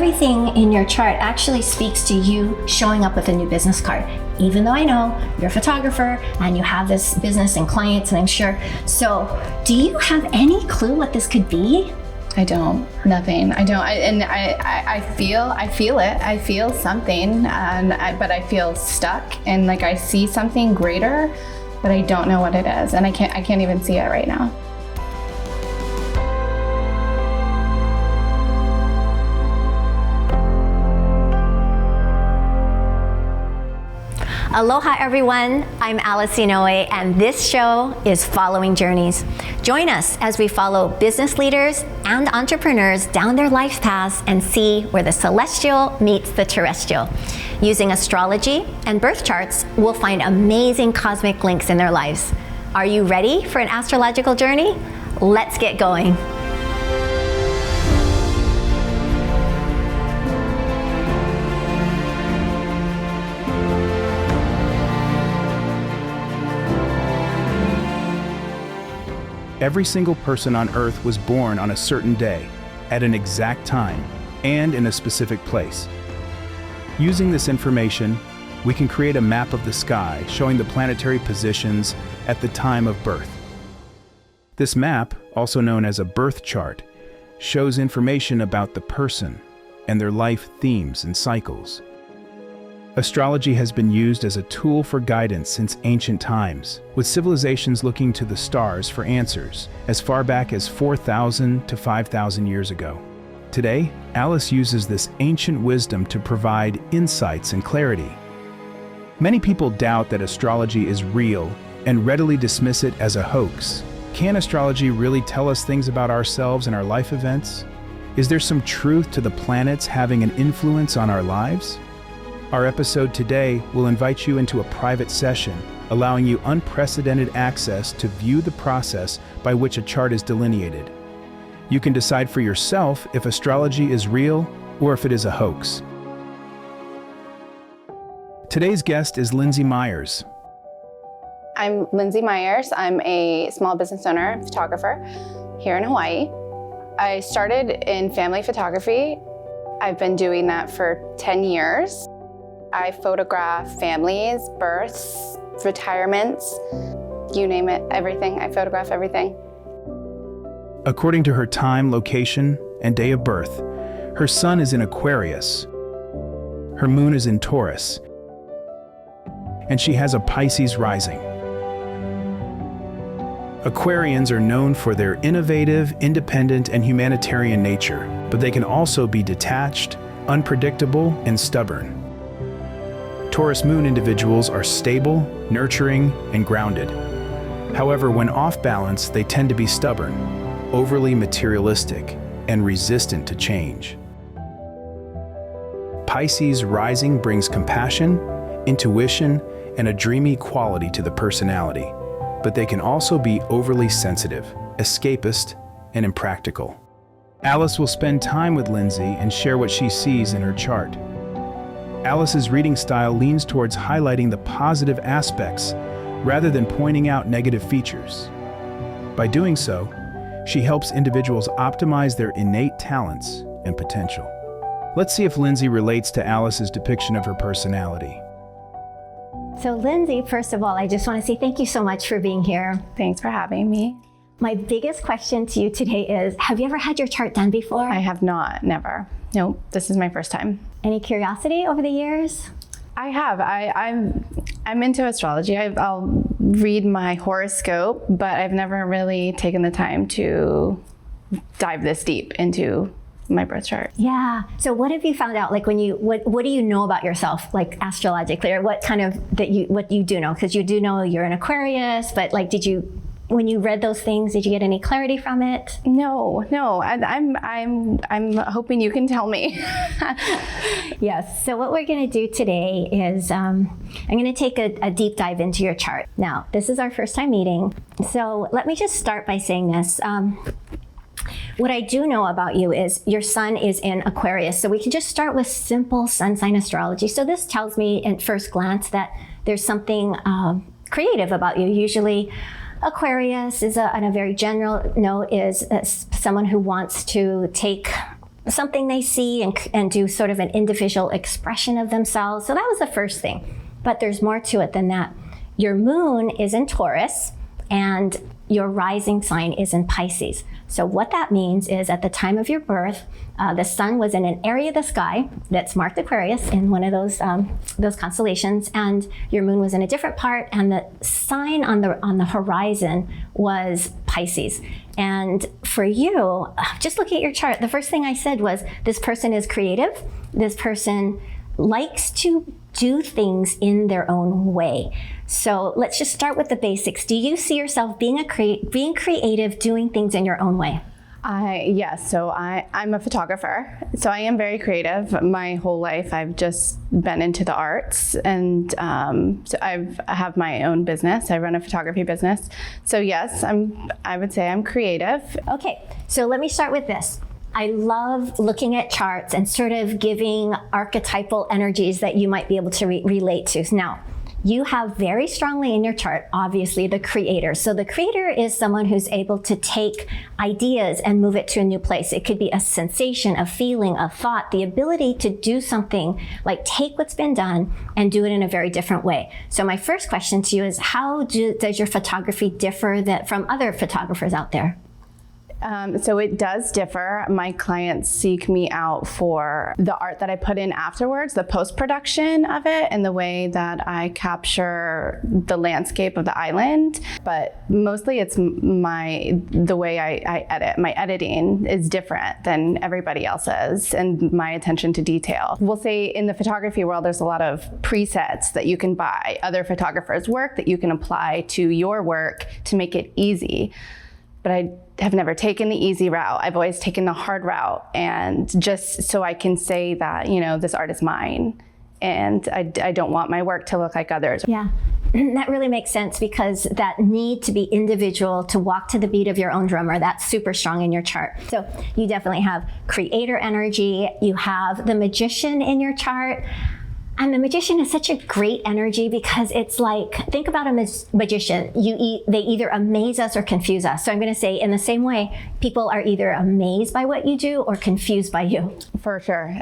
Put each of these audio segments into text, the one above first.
everything in your chart actually speaks to you showing up with a new business card. Even though I know you're a photographer and you have this business and clients, and I'm sure. So do you have any clue what this could be? I don't. Nothing. I don't. I feel it. I feel something, but I feel stuck, and like I see something greater, but I don't know what it is, and I can't even see it right now. Aloha everyone, I'm Alice Inoue, and this show is Following Journeys. Join us as we follow business leaders and entrepreneurs down their life paths and see where the celestial meets the terrestrial. Using astrology and birth charts, we'll find amazing cosmic links in their lives. Are you ready for an astrological journey? Let's get going. Every single person on Earth was born on a certain day, at an exact time, and in a specific place. Using this information, we can create a map of the sky showing the planetary positions at the time of birth. This map, also known as a birth chart, shows information about the person and their life themes and cycles. Astrology has been used as a tool for guidance since ancient times, with civilizations looking to the stars for answers as far back as 4,000 to 5,000 years ago. Today, Alice uses this ancient wisdom to provide insights and clarity. Many people doubt that astrology is real and readily dismiss it as a hoax. Can astrology really tell us things about ourselves and our life events? Is there some truth to the planets having an influence on our lives? Our episode today will invite you into a private session, allowing you unprecedented access to view the process by which a chart is delineated. You can decide for yourself if astrology is real or if it is a hoax. Today's guest is Lindsay Myers. I'm Lindsay Myers. I'm a small business owner, photographer here in Hawaii. I started in family photography. I've been doing that for 10 years. I photograph families, births, retirements, you name it, everything. I photograph everything. According to her time, location, and day of birth, her sun is in Aquarius, her moon is in Taurus, and she has a Pisces rising. Aquarians are known for their innovative, independent, and humanitarian nature, but they can also be detached, unpredictable, and stubborn. Taurus Moon individuals are stable, nurturing, and grounded. However, when off balance, they tend to be stubborn, overly materialistic, and resistant to change. Pisces rising brings compassion, intuition, and a dreamy quality to the personality, but they can also be overly sensitive, escapist, and impractical. Alice will spend time with Lindsay and share what she sees in her chart. Alice's reading style leans towards highlighting the positive aspects rather than pointing out negative features. By doing so, she helps individuals optimize their innate talents and potential. Let's see if Lindsay relates to Alice's depiction of her personality. So Lindsay, first of all, I just want to say thank you so much for being here. Thanks for having me. My biggest question to you today is, have you ever had your chart done before? I have not, never. Nope, this is my first time. Any curiosity over the years? I have. I'm into astrology. I'll read my horoscope, but I've never really taken the time to dive this deep into my birth chart. Yeah. So what have you found out? Like when you, what do you know about yourself, like astrologically, or what kind of what you do know? Because you do know you're an Aquarius, but like, when you read those things, did you get any clarity from it? No. I'm hoping you can tell me. Yes. So what we're going to do today is I'm going to take a deep dive into your chart. Now, this is our first time meeting. So let me just start by saying this. What I do know about you is your sun is in Aquarius. So we can just start with simple sun sign astrology. So this tells me at first glance that there's something creative about you. Usually Aquarius is on a very general note is someone who wants to take something they see and do sort of an individual expression of themselves. So that was the first thing. But there's more to it than that. Your moon is in Taurus and your rising sign is in Pisces. So what that means is at the time of your birth, the sun was in an area of the sky that's marked Aquarius in one of those constellations, and your moon was in a different part, and the sign on the horizon was Pisces. And for you, just look at your chart. The first thing I said was this person is creative. This person likes to do things in their own way. So let's just start with the basics. Do you see yourself being creative, doing things in your own way? Yes, so I'm a photographer, so I am very creative. My whole life I've just been into the arts, and so I have my own business. I run a photography business. So yes, I would say I'm creative. Okay, so let me start with this. I love looking at charts and sort of giving archetypal energies that you might be able to relate to. Now, you have very strongly in your chart, obviously, the creator. So the creator is someone who's able to take ideas and move it to a new place. It could be a sensation, a feeling, a thought, the ability to do something, like take what's been done and do it in a very different way. So my first question to you is, how does your photography differ from other photographers out there? So it does differ. My clients seek me out for the art that I put in afterwards, the post-production of it, and the way that I capture the landscape of the island. But mostly it's the way I edit. My editing is different than everybody else's, and my attention to detail. We'll say in the photography world, there's a lot of presets that you can buy, other photographers' work that you can apply to your work to make it easy. But I have never taken the easy route. I've always taken the hard route, and just so I can say that, this art is mine, and I don't want my work to look like others. Yeah, that really makes sense, because that need to be individual, to walk to the beat of your own drummer, that's super strong in your chart. So you definitely have creator energy. You have the magician in your chart. And the magician is such a great energy, because it's like, think about a magician. They either amaze us or confuse us. So I'm going to say, in the same way, people are either amazed by what you do or confused by you. For sure.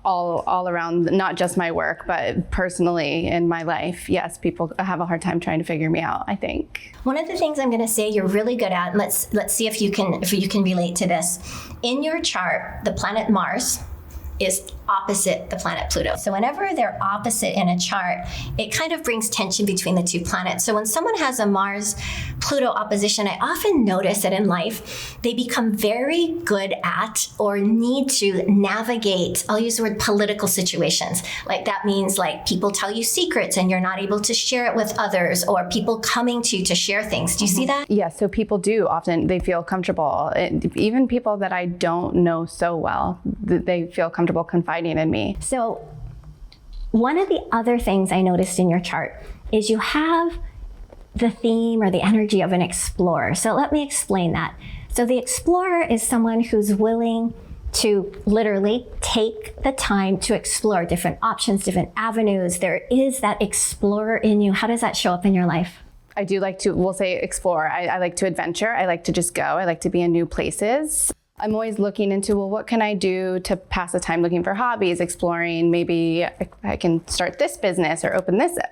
All around, not just my work, but personally in my life. Yes, people have a hard time trying to figure me out, I think. One of the things I'm going to say you're really good at, and let's see if you can relate to this. In your chart, the planet Mars is opposite the planet Pluto. So whenever they're opposite in a chart, it kind of brings tension between the two planets. So when someone has a Mars-Pluto opposition, I often notice that in life, they become very good at or need to navigate, I'll use the word political situations. Like that means like people tell you secrets and you're not able to share it with others, or people coming to you to share things. Do you see that? Yeah, so people do often, they feel comfortable. Even people that I don't know so well, they feel comfortable confiding in me. So one of the other things I noticed in your chart is you have the theme or the energy of an explorer. So let me explain that. So the explorer is someone who's willing to literally take the time to explore different options, different avenues. There is that explorer in you. How does that show up in your life? I do like to, we'll say explore. I like to adventure. I like to just go. I like to be in new places. I'm always looking into, well, what can I do to pass the time, looking for hobbies, exploring, maybe I can start this business or open this up,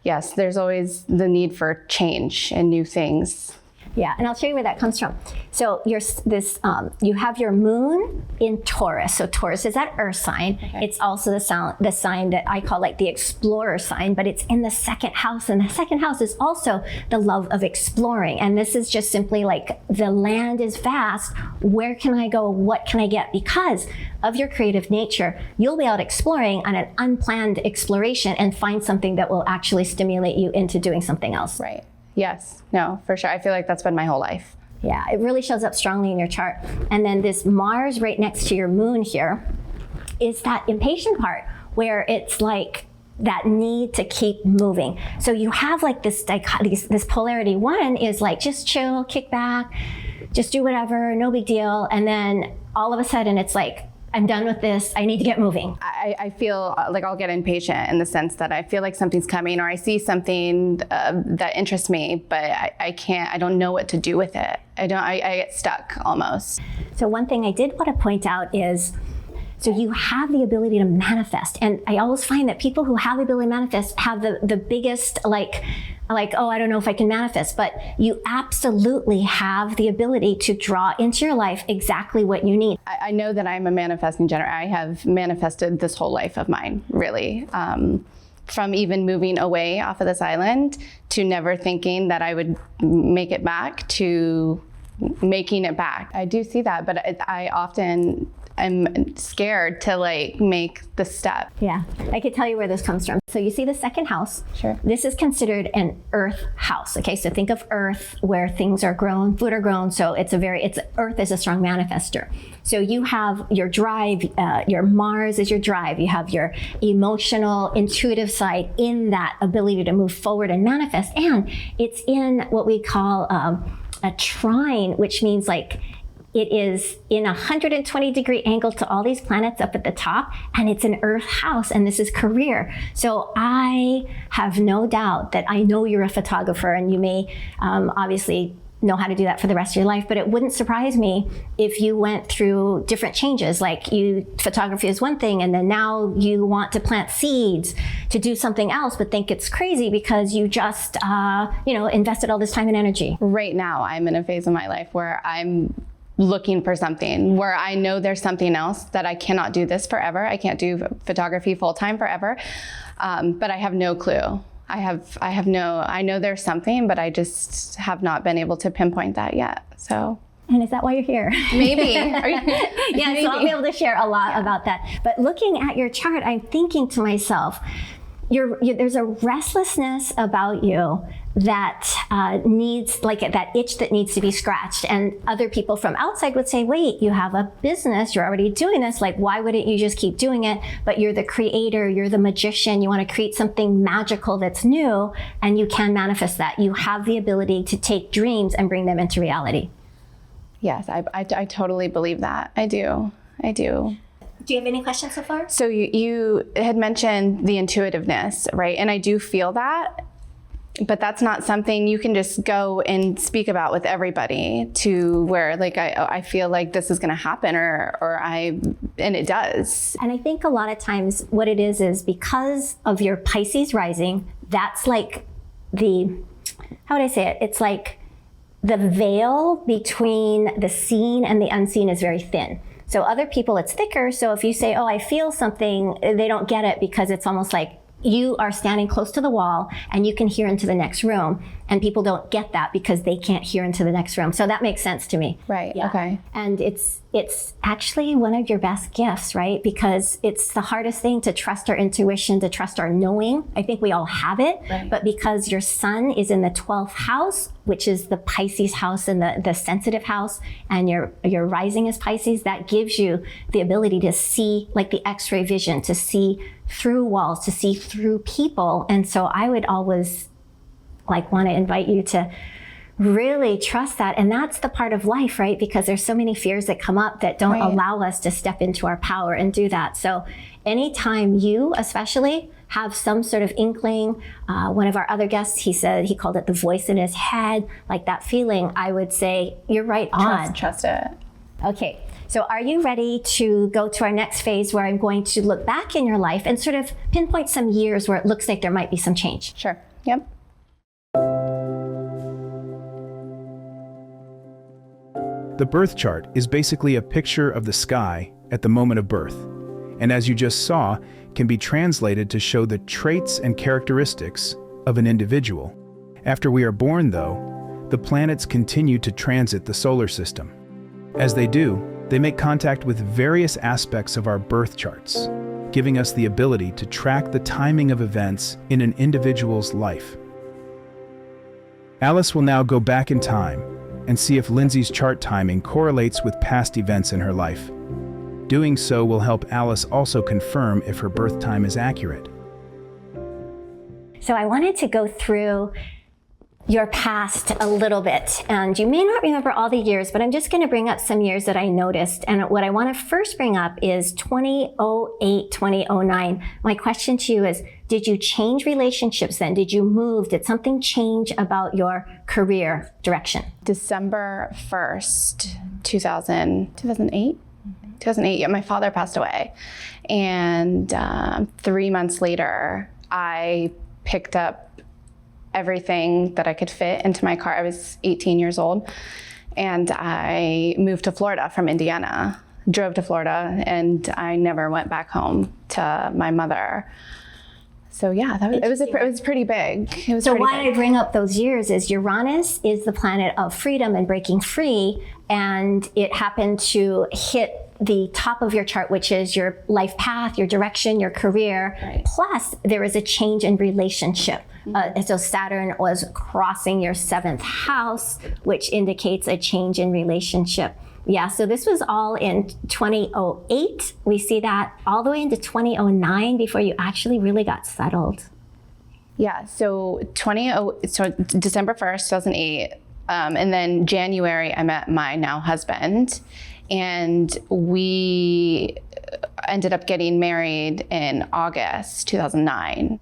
Yes, there's always the need for change and new things. Yeah, and I'll show you where that comes from. So you have your moon in Taurus. So Taurus is that earth sign. Okay. It's also the sign that I call like the explorer sign, but it's in the second house. And the second house is also the love of exploring. And this is just simply like, the land is vast. Where can I go? What can I get? Because of your creative nature, you'll be out exploring on an unplanned exploration and find something that will actually stimulate you into doing something else. Right. Yes, no, for sure. I feel like that's been my whole life. Yeah, it really shows up strongly in your chart. And then this Mars right next to your moon here is that impatient part where it's like that need to keep moving. So you have like this dichotomy, this polarity. One is like, just chill, kick back, just do whatever, no big deal. And then all of a sudden it's like, I'm done with this. I need to get moving. I feel like I'll get impatient in the sense that I feel like something's coming, or I see something that interests me, but I don't know what to do with it. I get stuck almost. So one thing I did want to point out is, so you have the ability to manifest. And I always find that people who have the ability to manifest have the biggest, like, oh, I don't know if I can manifest, but you absolutely have the ability to draw into your life exactly what you need. I know that I'm a manifesting generator. I have manifested this whole life of mine, really. From even moving away off of this island to never thinking that I would make it back to making it back. I do see that, but I often I'm scared to like make the step. Yeah, I could tell you where this comes from. So you see the second house. Sure. This is considered an earth house. Okay, so think of earth where things are grown, food are grown. So earth is a strong manifester. So you have your drive, your Mars is your drive. You have your emotional, intuitive side in that ability to move forward and manifest. And it's in what we call a trine, which means like, it is in a 120-degree angle to all these planets up at the top, and it's an earth house, and this is career. So I have no doubt that I know you're a photographer, and you may obviously know how to do that for the rest of your life, but it wouldn't surprise me if you went through different changes. Like photography is one thing, and then now you want to plant seeds to do something else, but think it's crazy because you just invested all this time and energy. Right now, I'm in a phase of my life where I'm looking for something, where I know there's something else, that I cannot do this forever. I can't do photography full-time forever, but I have no clue. I know there's something, but I just have not been able to pinpoint that yet. So. And is that why you're here? Maybe. Yeah, maybe. So I'll be able to share a lot about that. But looking at your chart, I'm thinking to myself, there's a restlessness about you that needs, like that itch that needs to be scratched. And other people from outside would say, wait, you have a business, you're already doing this. Like, why wouldn't you just keep doing it? But you're the creator, you're the magician, you want to create something magical that's new, and you can manifest that. You have the ability to take dreams and bring them into reality. Yes, I totally believe that. I do. Do you have any questions so far? So you had mentioned the intuitiveness, right? And I do feel that, but that's not something you can just go and speak about with everybody to where like, I feel like this is going to happen and it does. And I think a lot of times what it is because of your Pisces rising, that's like how would I say it? It's like the veil between the seen and the unseen is very thin. So other people, it's thicker. So if you say, oh, I feel something, they don't get it because it's almost like you are standing close to the wall and you can hear into the next room. And people don't get that because they can't hear into the next room. So that makes sense to me. Right, yeah. Okay. And it's actually one of your best gifts, right? Because it's the hardest thing to trust our intuition, to trust our knowing. I think we all have it, right. But because your sun is in the 12th house, which is the Pisces house and the sensitive house, and your rising is Pisces, that gives you the ability to see, like the X-ray vision, to see through walls, to see through people. And so I would always want to invite you to really trust that. And that's the part of life, right? Because there's so many fears that come up that don't allow us to step into our power and do that. So anytime you especially have some sort of inkling, one of our other guests, he called it the voice in his head, like that feeling, I would say you're right on. Trust it. Okay. So are you ready to go to our next phase where I'm going to look back in your life and sort of pinpoint some years where it looks like there might be some change? Sure. Yep. The birth chart is basically a picture of the sky at the moment of birth, and as you just saw, can be translated to show the traits and characteristics of an individual. After we are born, though, the planets continue to transit the solar system. As they do, they make contact with various aspects of our birth charts, giving us the ability to track the timing of events in an individual's life. Alice will now go back in time and see if Lindsay's chart timing correlates with past events in her life. Doing so will help Alice also confirm if her birth time is accurate. So I wanted to go through your past a little bit. And you may not remember all the years, but I'm just going to bring up some years that I noticed. And what I want to first bring up is 2008, 2009. My question to you is, did you change relationships then? Did you move? Did something change about your career direction? December 1st, 2008? 2008, yeah, my father passed away. And 3 months later, I picked up everything that I could fit into my car. I was 18 years old, and I moved to Florida from Indiana, drove to Florida, and I never went back home to my mother. So yeah, it was pretty big. So why I bring up those years is Uranus is the planet of freedom and breaking free, and it happened to hit the top of your chart, which is your life path, your direction, your career. Right. Plus, there is a change in relationship. So Saturn was crossing your 7th house, which indicates a change in relationship. Yeah, so this was all in 2008. We see that all the way into 2009 before you actually really got settled. Yeah, so December 1st, 2008, and then January, I met my now husband, and we ended up getting married in August 2009.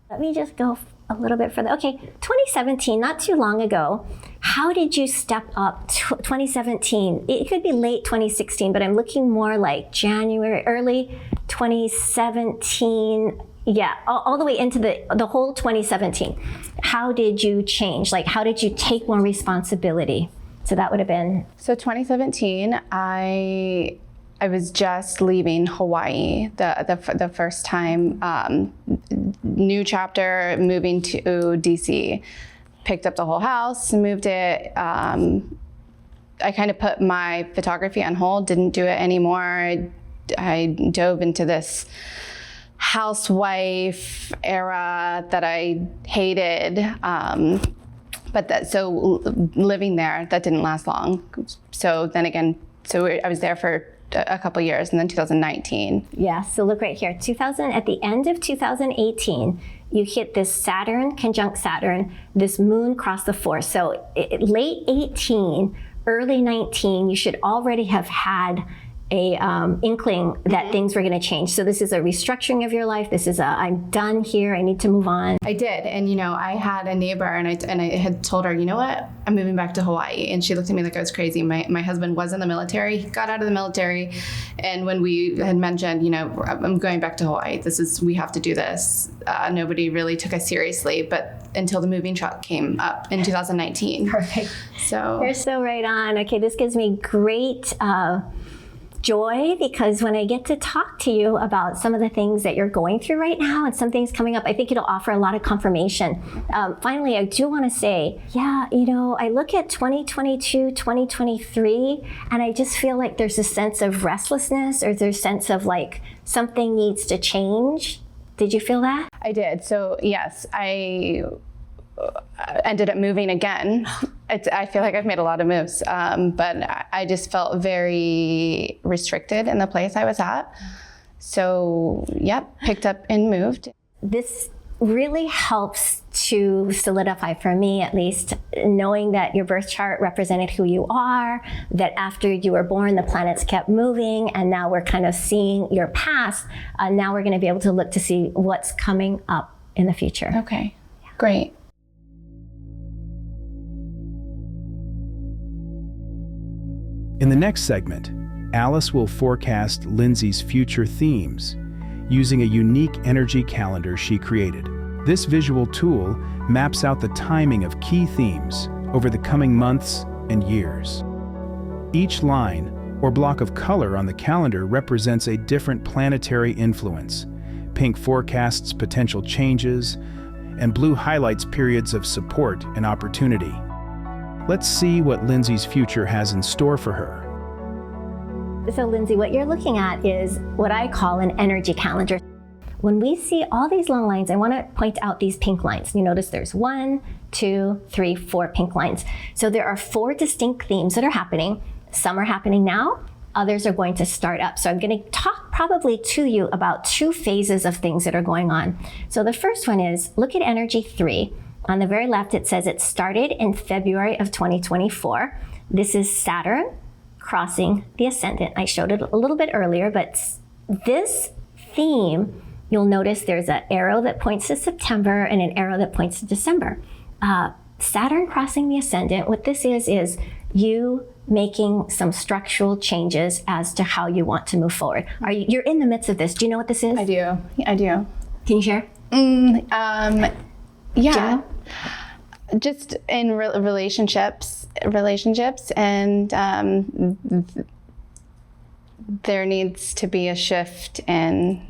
Let me just go a little bit further. Okay, 2017, not too long ago. How did you step up 2017? It could be late 2016, but I'm looking more like January, early 2017. Yeah, all the way into the whole 2017. How did you change? Like, how did you take more responsibility? So that would have been... So 2017, I was just leaving Hawaii the first time, new chapter, moving to DC, picked up the whole house, moved it. I kind of put my photography on hold, didn't do it anymore. I dove into this housewife era that I hated. So living there, that didn't last long. So then again, I was there for a couple years, and then 2019. Yeah, so look right here. At the end of 2018, you hit this Saturn conjunct Saturn, this moon crossed the 4th. So late 18, early 19, you should already have had a inkling that things were going to change. So this is a restructuring of your life. This is I'm done here. I need to move on. I did. And, I had a neighbor, and I had told her, you know what, I'm moving back to Hawaii. And she looked at me like I was crazy. My husband was in the military. He got out of the military. And when we had mentioned, I'm going back to Hawaii, we have to do this. Nobody really took us seriously, but until the moving truck came up in 2019. Perfect. So you're so right on. Okay, this gives me great joy, because when I get to talk to you about some of the things that you're going through right now and some things coming up, I think it'll offer a lot of confirmation. Finally, I do want to say, I look at 2022, 2023, and I just feel like there's a sense of restlessness, or there's a sense of like something needs to change. Did you feel that? I did. So yes, I ended up moving again. I feel like I've made a lot of moves, but I just felt very restricted in the place I was at. So, picked up and moved. This really helps to solidify, for me at least, knowing that your birth chart represented who you are, that after you were born, the planets kept moving, and now we're kind of seeing your past. Now we're going to be able to look to see what's coming up in the future. Okay, great. In the next segment, Alice will forecast Lindsay's future themes using a unique energy calendar she created. This visual tool maps out the timing of key themes over the coming months and years. Each line or block of color on the calendar represents a different planetary influence. Pink forecasts potential changes, and blue highlights periods of support and opportunity. Let's see what Lindsay's future has in store for her. So Lindsay, what you're looking at is what I call an energy calendar. When we see all these long lines, I want to point out these pink lines. You notice there's 1, 2, 3, 4 pink lines. So there are 4 distinct themes that are happening. Some are happening now, others are going to start up. So I'm going to talk probably to you about 2 phases of things that are going on. So the first one is, look at energy 3. On the very left, it says it started in February of 2024. This is Saturn crossing the ascendant. I showed it a little bit earlier, but this theme, you'll notice there's an arrow that points to September and an arrow that points to December. Saturn crossing the ascendant, what this is you making some structural changes as to how you want to move forward. You're in the midst of this. Do you know what this is? I do. Can you share? Yeah. General? Just in relationships, and there needs to be a shift in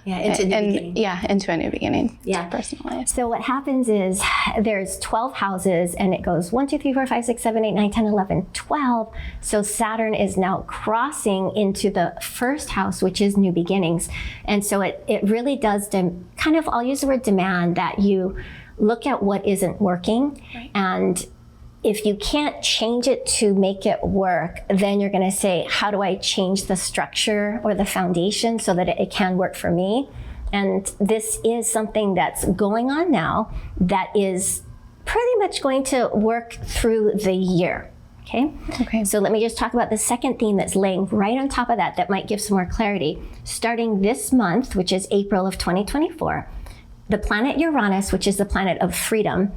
into a new beginning. Into a new beginning. Yeah, personally. So what happens is there's 12 houses, and it goes 1, 2, 3, 4, 5, 6, 7, 8, 9, 10, 11, 12. So Saturn is now crossing into the first house, which is new beginnings. And so it really does kind of, I'll use the word demand, that you look at what isn't working. Right. And if you can't change it to make it work, then you're going to say, how do I change the structure or the foundation so that it can work for me? And this is something that's going on now that is pretty much going to work through the year. Okay. So let me just talk about the second theme that's laying right on top of that might give some more clarity. Starting this month, which is April of 2024, the planet Uranus, which is the planet of freedom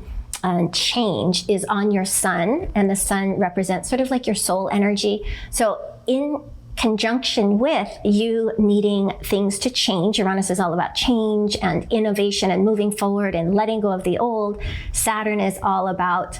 and change, is on your sun, and the sun represents sort of like your soul energy. So in conjunction with you needing things to change, Uranus is all about change and innovation and moving forward and letting go of the old. Saturn is all about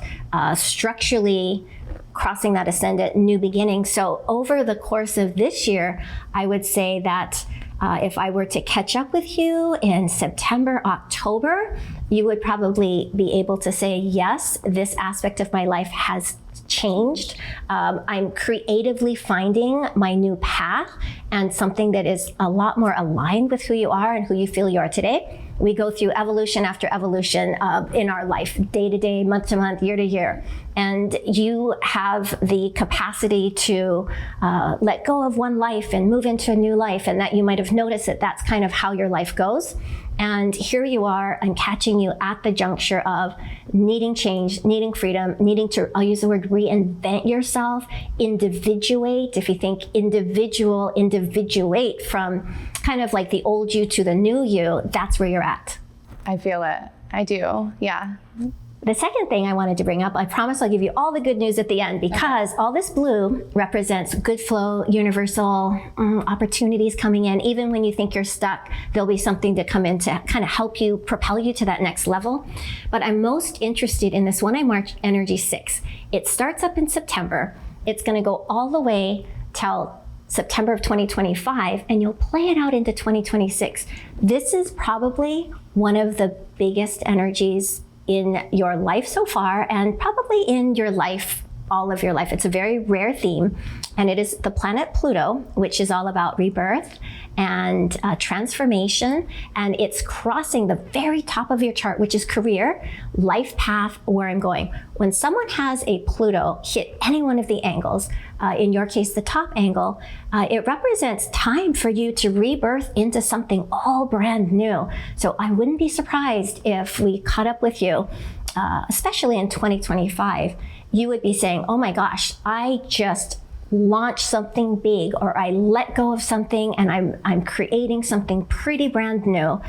structurally crossing that ascendant, new beginning. So over the course of this year, I would say that if I were to catch up with you in September, October, you would probably be able to say, yes, this aspect of my life has changed. I'm creatively finding my new path and something that is a lot more aligned with who you are and who you feel you are today. We go through evolution after evolution in our life, day to day, month to month, year to year. And you have the capacity to let go of one life and move into a new life, and that you might have noticed that that's kind of how your life goes. And here you are, I'm catching you at the juncture of needing change, needing freedom, needing to, I'll use the word reinvent yourself, individuate. If you think individual, individuate from kind of like the old you to the new you, that's where you're at. I feel it. I do. Yeah. The second thing I wanted to bring up, I promise I'll give you all the good news at the end, because all this blue represents good flow, universal opportunities coming in. Even when you think you're stuck, there'll be something to come in to kind of help you, propel you to that next level. But I'm most interested in this one I marked Energy 6. It starts up in September. It's going to go all the way till September of 2025, and you'll play it out into 2026. This is probably one of the biggest energies in your life so far, and probably in your life, all of your life. It's a very rare theme, and it is the planet Pluto, which is all about rebirth and transformation, and it's crossing the very top of your chart, which is career, life path, where I'm going. When someone has a Pluto hit any one of the angles, in your case, the top angle, it represents time for you to rebirth into something all brand new. So I wouldn't be surprised if we caught up with you, especially in 2025, you would be saying, oh my gosh, I just launched something big, or I let go of something and I'm creating something pretty brand new.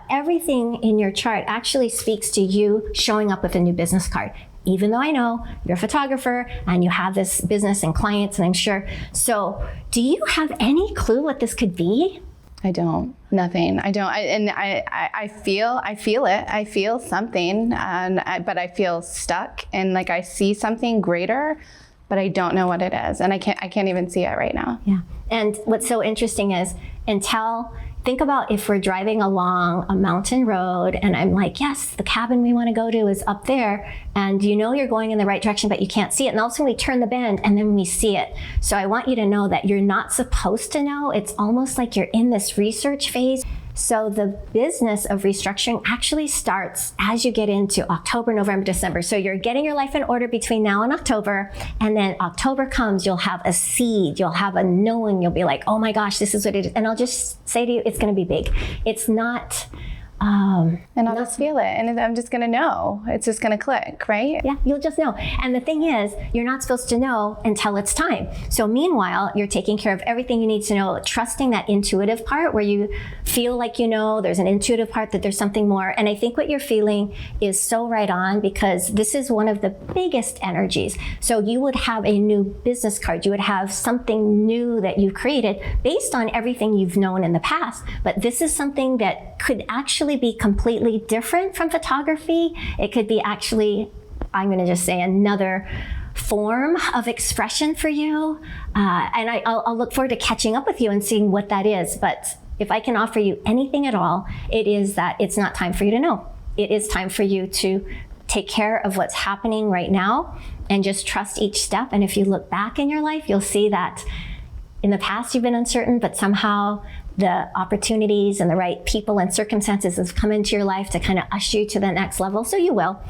Everything in your chart actually speaks to you showing up with a new business card. Even though I know you're a photographer and you have this business and clients, and I'm sure. So do you have any clue what this could be? I don't. Nothing. I don't. I feel it. I feel something, but I feel stuck, and like I see something greater, but I don't know what it is, and I can't even see it right now. Yeah. And what's so interesting is, think about if we're driving along a mountain road and I'm like, yes, the cabin we want to go to is up there, and you know you're going in the right direction, but you can't see it. And all of a sudden we turn the bend and then we see it. So I want you to know that you're not supposed to know. It's almost like you're in this research phase. So the business of restructuring actually starts as you get into October, November, December. So you're getting your life in order between now and October. And then October comes, you'll have a seed, you'll have a knowing, you'll be like, oh my gosh, this is what it is. And I'll just say to you, it's going to be big. It's not And I'll just feel it, and I'm just gonna know. It's just gonna click, right? Yeah, you'll just know. And the thing is, you're not supposed to know until it's time. So meanwhile, you're taking care of everything you need to know, trusting that intuitive part where you feel like you know, there's an intuitive part that there's something more. And I think what you're feeling is so right on, because this is one of the biggest energies. So you would have a new business card. You would have something new that you created based on everything you've known in the past. But this is something that could actually be completely different from photography. It could be actually, I'm going to just say, another form of expression for you. And I'll look forward to catching up with you and seeing what that is. But if I can offer you anything at all, it is that it's not time for you to know. It is time for you to take care of what's happening right now and just trust each step. And if you look back in your life, you'll see that in the past you've been uncertain, but somehow the opportunities and the right people and circumstances have come into your life to kind of usher you to the next level. So you will.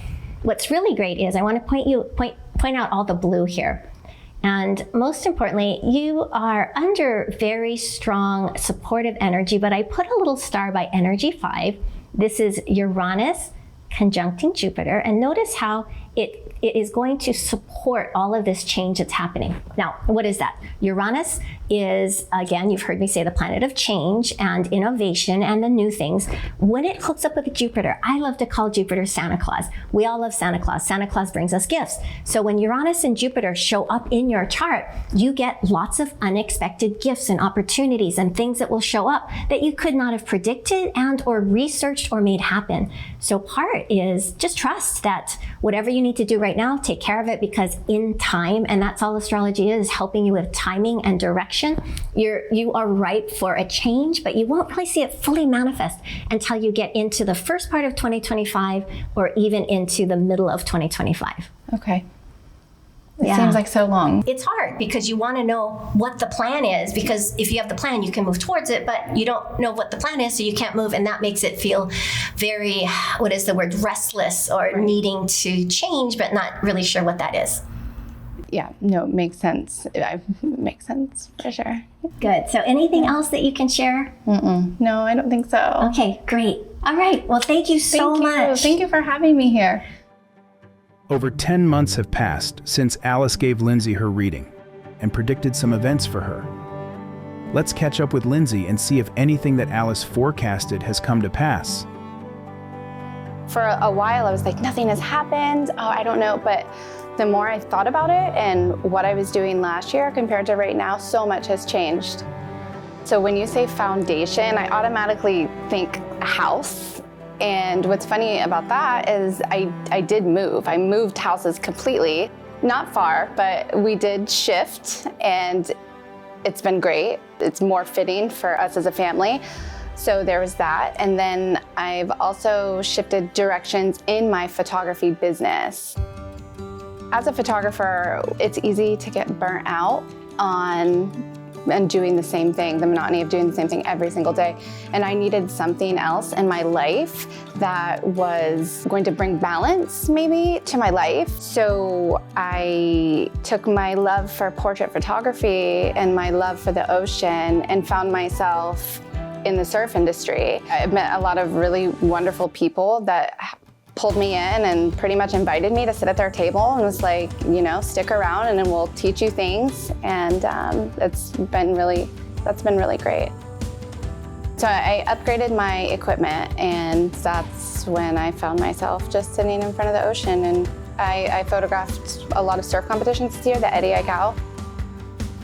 What's really great is I want to point out all the blue here. And most importantly, you are under very strong supportive energy, but I put a little star by energy 5. This is Uranus conjuncting Jupiter, and notice how it is going to support all of this change that's happening. Now, what is that? Uranus is, again, you've heard me say, the planet of change and innovation and the new things. When it hooks up with Jupiter, I love to call Jupiter Santa Claus. We all love Santa Claus. Santa Claus brings us gifts. So when Uranus and Jupiter show up in your chart, you get lots of unexpected gifts and opportunities and things that will show up that you could not have predicted and or researched or made happen. So part is just trust that whatever you need to do right now, take care of it, because in time, and that's all astrology is, helping you with timing and direction, you are ripe for a change, but you won't really see it fully manifest until you get into the first part of 2025 or even into the middle of 2025. Okay. It seems like so long. It's hard because you want to know what the plan is, because if you have the plan, you can move towards it, but you don't know what the plan is, so you can't move, and that makes it feel very, what is the word, restless, or needing to change, but not really sure what that is. Yeah, no, it makes sense. It makes sense for sure. Good. So anything else that you can share? No, I don't think so. Okay, great. All right. Well, thank you so much. Thank you for having me here. Over 10 months have passed since Alice gave Lindsay her reading and predicted some events for her. Let's catch up with Lindsay and see if anything that Alice forecasted has come to pass. For a while, I was like, nothing has happened. Oh, I don't know. But the more I thought about it and what I was doing last year compared to right now, so much has changed. So when you say foundation, I automatically think house. And what's funny about that is I did move. I moved houses completely, not far, but we did shift, and it's been great. It's more fitting for us as a family. So there was that. And then I've also shifted directions in my photography business. As a photographer, it's easy to get burnt out on and doing the same thing, the monotony of doing the same thing every single day. And I needed something else in my life that was going to bring balance maybe to my life. So I took my love for portrait photography and my love for the ocean and found myself in the surf industry. I've met a lot of really wonderful people that pulled me in and pretty much invited me to sit at their table and was like, you know, stick around and then we'll teach you things. And that's been really great. So I upgraded my equipment, and that's when I found myself just sitting in front of the ocean. And I photographed a lot of surf competitions this year, the Eddie Aikau.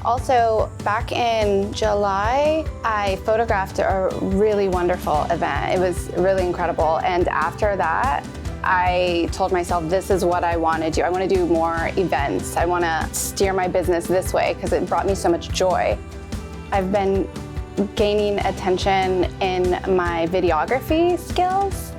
Also, back in July, I photographed a really wonderful event. It was really incredible. And after that, I told myself, this is what I want to do. I want to do more events. I want to steer my business this way because it brought me so much joy. I've been gaining attention in my videography skills,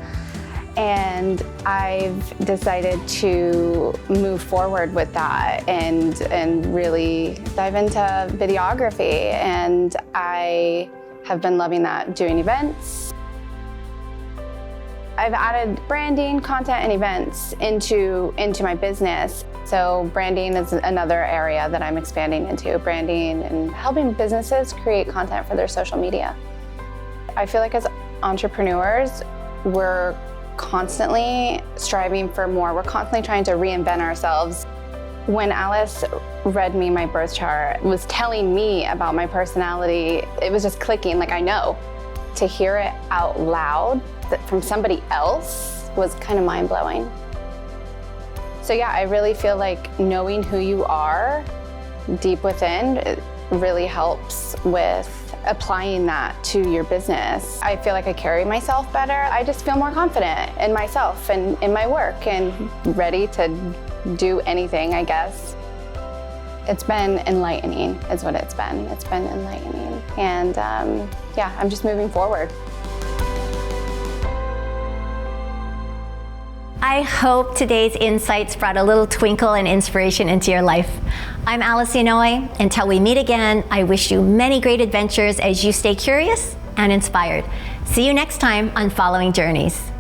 and I've decided to move forward with that and really dive into videography. And I have been loving that, doing events. I've added branding, content, and events into my business. So branding is another area that I'm expanding into, branding and helping businesses create content for their social media. I feel like as entrepreneurs, we're constantly striving for more. We're constantly trying to reinvent ourselves. When Alice read me my birth chart, was telling me about my personality, it was just clicking, like I know. To hear it out loud from somebody else was kind of mind-blowing. So yeah, I really feel like knowing who you are deep within, it really helps with applying that to your business. I feel like I carry myself better. I just feel more confident in myself and in my work and ready to do anything, I guess. It's been enlightening, is what it's been. It's been enlightening. And yeah, I'm just moving forward. I hope today's insights brought a little twinkle and inspiration into your life. I'm Alice Inoue. Until we meet again, I wish you many great adventures as you stay curious and inspired. See you next time on Following Journeys.